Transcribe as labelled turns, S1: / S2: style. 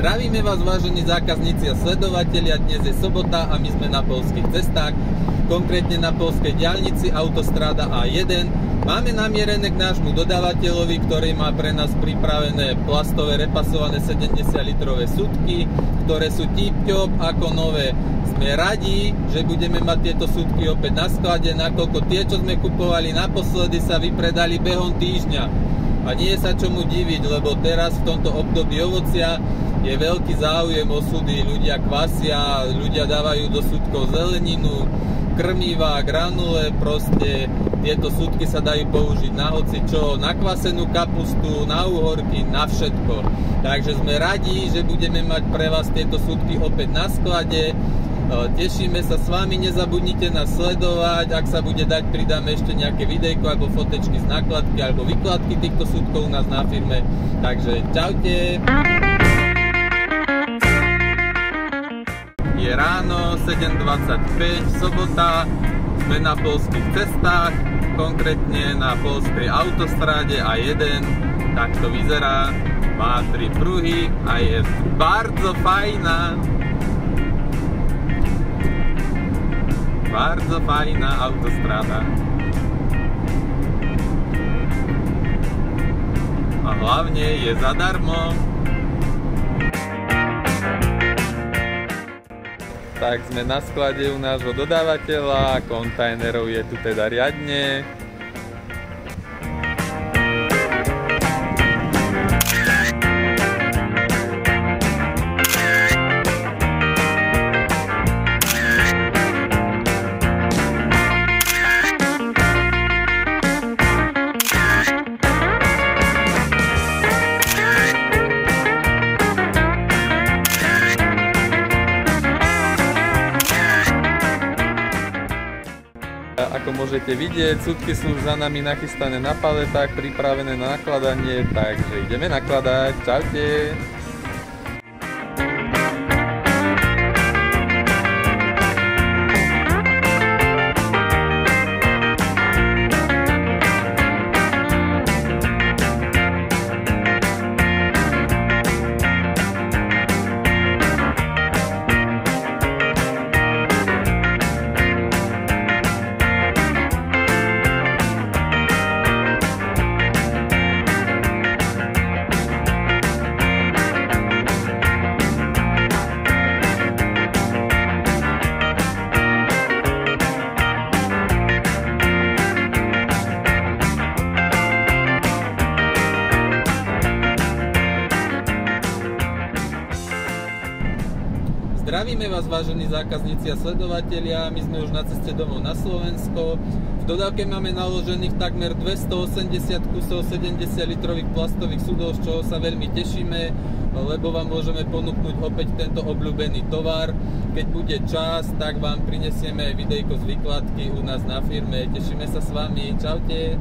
S1: Zdravíme vás, vážení zákazníci a sledovatelia. Dnes je sobota a my sme na poľských cestách, konkrétne na poľskej diaľnici autostráda A1. Máme namierené k nášmu dodávateľovi, ktorý má pre nás pripravené plastové repasované 70-litrové súdky, ktoré sú tip-top ako nové. Sme radi, že budeme mať tieto súdky opäť na sklade, nakoľko tie, čo sme kupovali naposledy, sa vypredali behom týždňa. A nie je sa čomu diviť, lebo teraz v tomto období ovocia je veľký záujem o súdy, ľudia kvasia, ľudia dávajú do súdkov zeleninu, krmiva, granule, proste tieto súdky sa dajú použiť na hocičo, na kvasenú kapustu, na uhorky, na všetko. Takže sme radi, že budeme mať pre vás tieto súdky opäť na sklade. Tešíme sa s vami, nezabudnite nás sledovať, ak sa bude dať, pridáme ešte nejaké videjko alebo fotečky z nákladky alebo výkladky týchto súdkov u nás na firme. Takže čaute! Je ráno, 7:25, sobota, sme na poľských cestách, konkrétne na poľskej autostráde A1, tak to vyzerá, má 3 pruhy a je bardzo fajná. Bardzo fajná autostráda. A hlavne je zadarmo. Tak sme na sklade u nášho dodávateľa, kontajnerov je tu teda riadne. Ako môžete vidieť, súdky sú už za nami nachystané na paletách, pripravené na nakladanie, takže ideme nakladať. Čaute! Zdravíme vás, vážení zákazníci a sledovatelia, my sme už na ceste domov na Slovensko. V dodávke máme naložených takmer 280 kusov 70-litrových plastových súdov, z čoho sa veľmi tešíme, lebo vám môžeme ponúknuť opäť tento obľúbený tovar. Keď bude čas, tak vám prinesieme aj videjko z výkladky u nás na firme. Tešíme sa s vami, čaute!